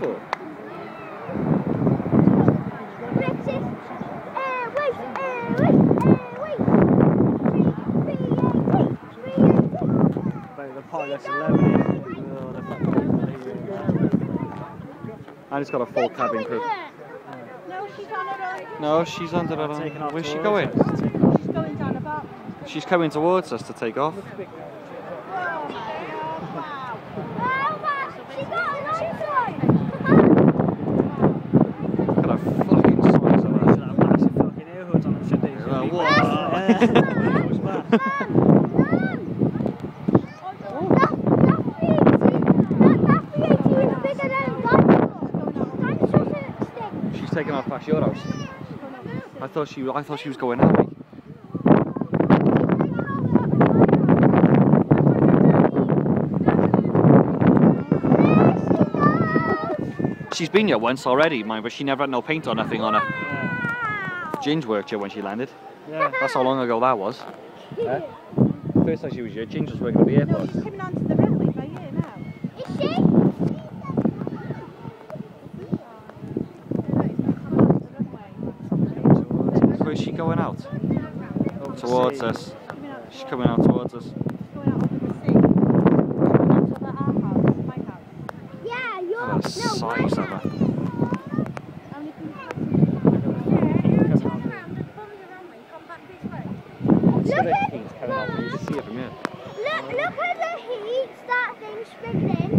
for? British Airways, The pilot's 11. And it's got a full cabin crew. No, she's on her own. No, she's under her own. Where's she going? She's going down the box. She's coming towards us to take off. She got a nice one. Look at her fucking size of her. Should have massive fucking air hoods on them, should they? She's taking off past your house. I thought she was going that way. She's been here once already, mind, but she never had no paint or nothing on her. Ginge worked here when she landed. Yeah. That's how long ago that was. First time she was here, Ginge was working at the airport. No, she's coming onto the runway by here now. Is she? Where's she going out? Towards us. She's coming out towards us. Look at the size of her. Look at the heat, that thing's spinning.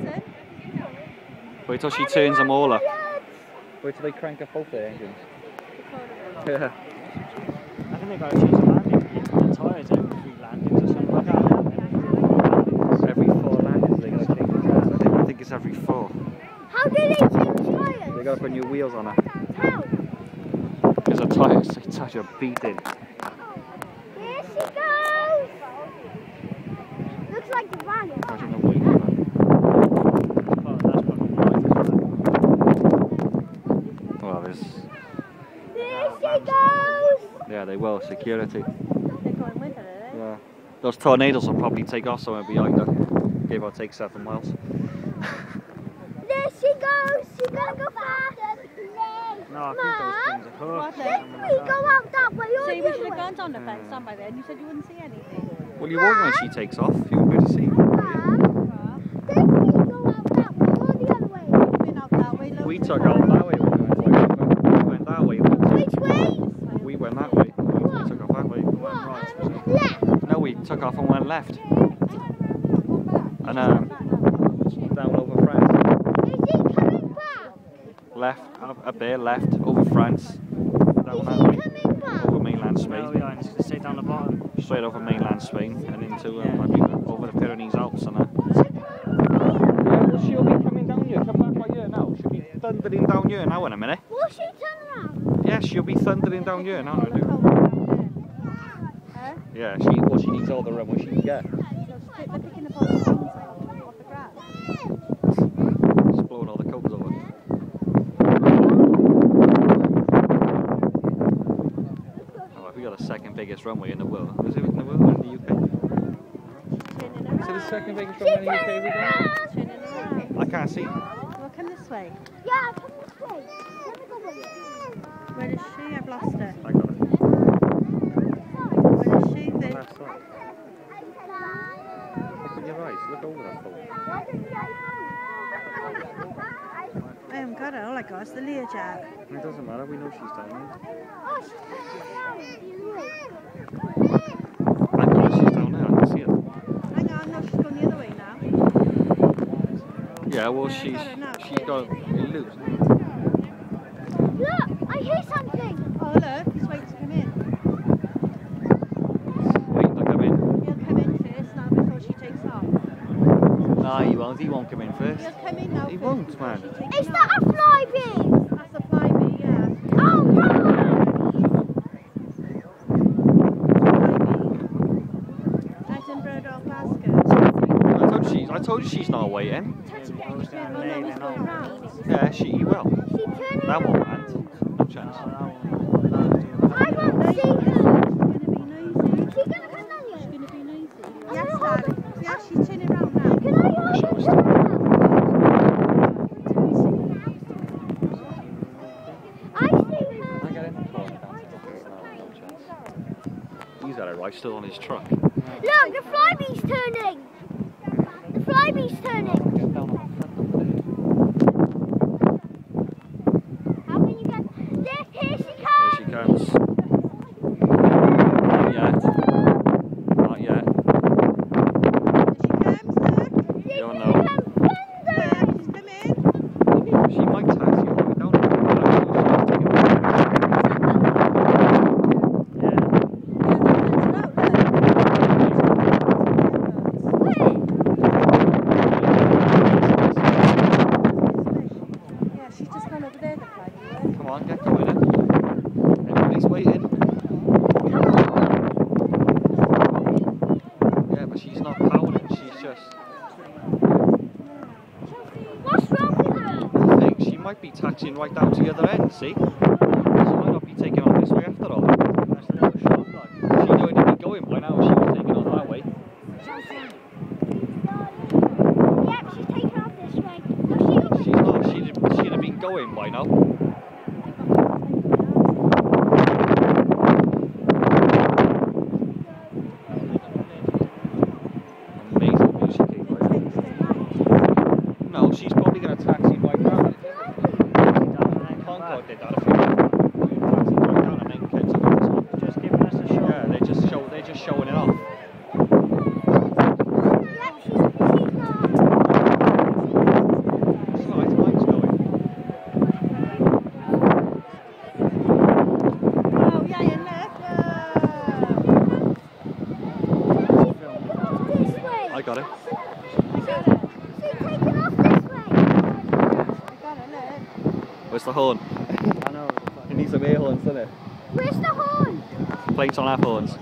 Listen. Wait till she turns them all up. Wait till they crank up both their engines. Yeah. I think they've got to change the landing. The tyres every 3 landings or something like that. Every 4 landings they got to change the tyres. I think it's every 4. How do they change tyres? They got to put new wheels on her. How? Because her tyres take such a beating. Here she goes! Looks like the van. Imagine the weight of her. Well, there's... There she goes! Yeah, they will. Security. They're going with her, Yeah. Those tornadoes will probably take off somewhere behind her. Give or take 7 miles. There she goes! She's gonna go faster! No, I think those things are hooked. Didn't we go out that way or See, the we should other have way? gone down the fence down by then. You said you wouldn't see anything. Well, you won't when she takes off. You won't be able to see. Didn't we go out that way or the other way? We've been out that way. We took out that way. We went that way. Which way? We went that way. We took off that way. Left. No, we took off and went left. And down over France. Is he coming back? Left, up there, left, over France. Down that Is way. he coming back? Over mainland No, Spain. yeah, and it's going to stay down the bottom. Straight over mainland Spain and into Yeah. over the Pyrenees Alps and that. Yeah, well, she'll be coming down here. Come back right here now. She'll be thundering down here now in a minute. Will she turn around? Yeah, she'll be thundering down here now. Yeah, she needs all the runway she can get. They're picking up all the stones off the grass. Just blowing all the cobs over. Oh, we got the second biggest runway in the world. Is it in the world or in the UK? Is it the second biggest runway in the UK we got? Turning around. I can't see. Well, come this way. Yeah, come this way. Let me go with you. Where is she? I've lost her. I got it. Where is she? There. Left side. Look at your eyes. Look over that pole. I haven't got her. All I got is the Learjet. It doesn't matter. We know she's down there. Oh, she's turning around. I know she's down there. I can see it. Hang on, no, she's going the other way now. Yeah, well, Yeah, I got it now. she got it loose. Look, I hear something. Oh, look, he's waiting to come in. Waiting to come in. He'll come in first now before she takes off. Nah, he won't. He won't come in first. He'll come in now. He first won't, before man. she takes Is off. that a flyby? That's a flyby, yeah. Oh, no! Edinburgh or Glasgow. I told you she's not waiting. Around. Yeah, he will. She turning That won't land. No chance. I won't see her. She's going to be noisy. Is she gonna come down here? She's going to be noisy. Yes, darling. Yeah, she's turning around now. Can I hold her? he's at it right, still on his truck. Look, the flybee's turning. The flybee's turning. Get down on the front of How can you get there? Here she there. comes. There she comes. Not yet. Not yet. You don't know. She might taxi all the way down. Yeah, she's just gone over there, the flag. Come on, get going then. Everybody's waiting. Yeah, but she's not powering, she's just... What's wrong with her? I think she might be taxiing right down to the other end, see? She might not be taking off this way after all. That's a little short like. She'd already be going by now if she was taking off that way. Yep, she's taking off this way. No, She's not, she'd have been going by now. Amazing music, no, she's probably going to taxi right down. Concord did that a few times. Taxi right down and then catch up on the top. Just giving us a show. Yeah, they're just showing it off. Yep, she's not. It's nice, mine's going. Oh, yeah, you left. This way. I got it. She's taking off this way. Where's the horn? I know. It needs some air horns, doesn't it? Where's the horn? Plates on our horns.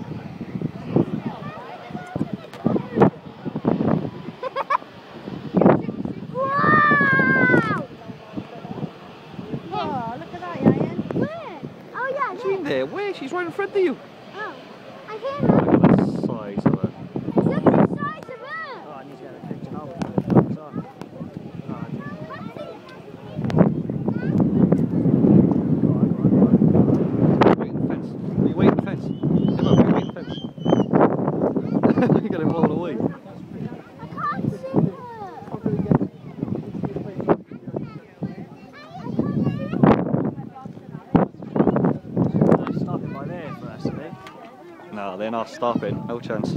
Wow! Oh, look at that, Ian. Where? Oh yeah, She's in there. Where? She's right in front of you. Oh, I hear Look her. at the size of it. Look at the size of her. Oh, I need to get a picture now. Wait in the fence. Will you wait in the fence? Come on, will you wait in the fence? You're going to roll away. I can't see her. They're stopping by there for us, are they? No, they're not stopping. No chance.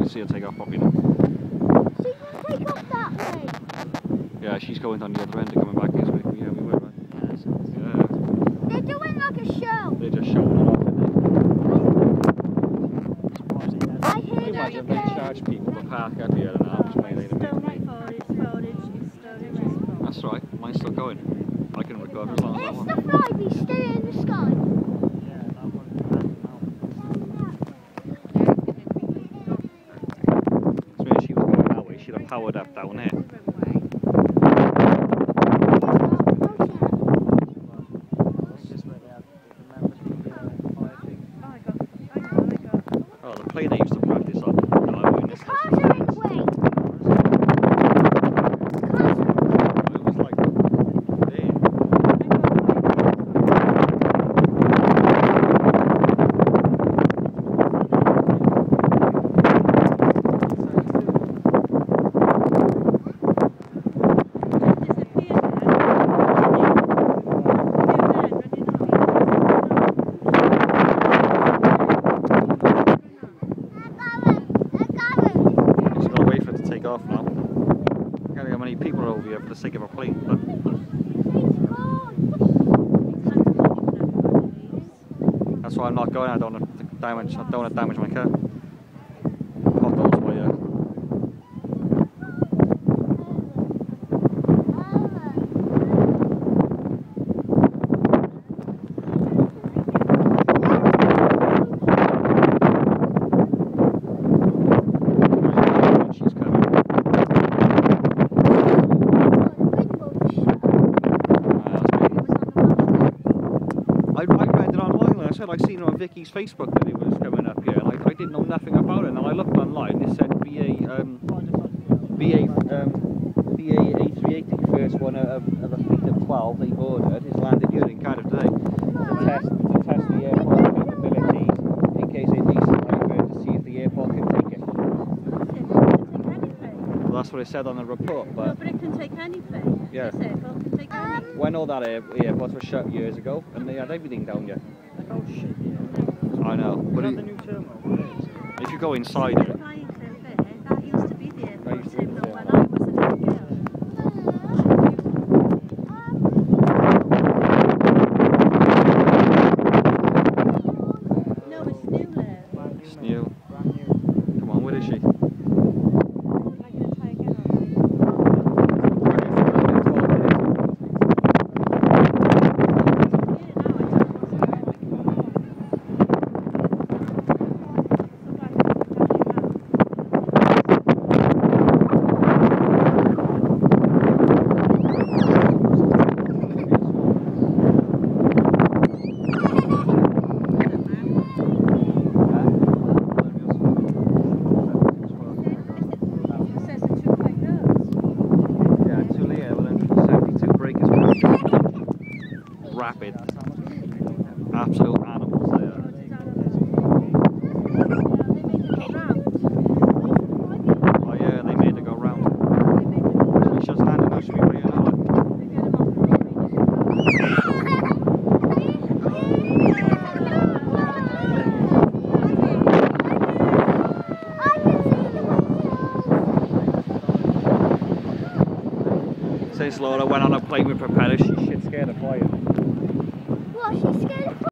See her take off properly now. She can take off that way. Yeah, she's going down the other end and coming back this way. Yeah, we were, right? Yeah. They're doing like a show. They're just showing it off, aren't I they? hear Can you her imagine if they again. charge people to park up here and that? Just may they Still my phone, it's storage. That's right, mine's still going. I can record as long as I Is want. the flybee still in the sky? Yeah, that one. Now. So if she was going that way, she'd have powered up down here. This way they have remember the fire thing. Oh, the plane they used to practice on. No, I mean, The cars are in the way. it was like there. sake of a plane. But that's why I'm not going. I don't want to damage my car. Potholes for you. I seen her on Vicky's Facebook that it was coming up here, and I didn't know nothing about it. And I looked online. It said BA A380, first one of a fleet of 12 they've ordered, is landed here in Cardiff today to test the airport capabilities in case it needs to divert to see if the airport can take it. Well, that's what it said on the report. But, no, but it can take any plane. Yeah. This airport can take any. When all that airports were shut years ago, and they had everything down here. Oh shit, yeah. I know. But But the new terminal, if you go inside it, That used to be the That airport used to be the terminal when I was a little girl. No, it's new there. it's new. brand new. Come on, where is she? I'm going to try again. Rapid, absolute animals there. Oh yeah, they made it go round. She just landed, now should be pretty annoying. Says Laura went on a plane with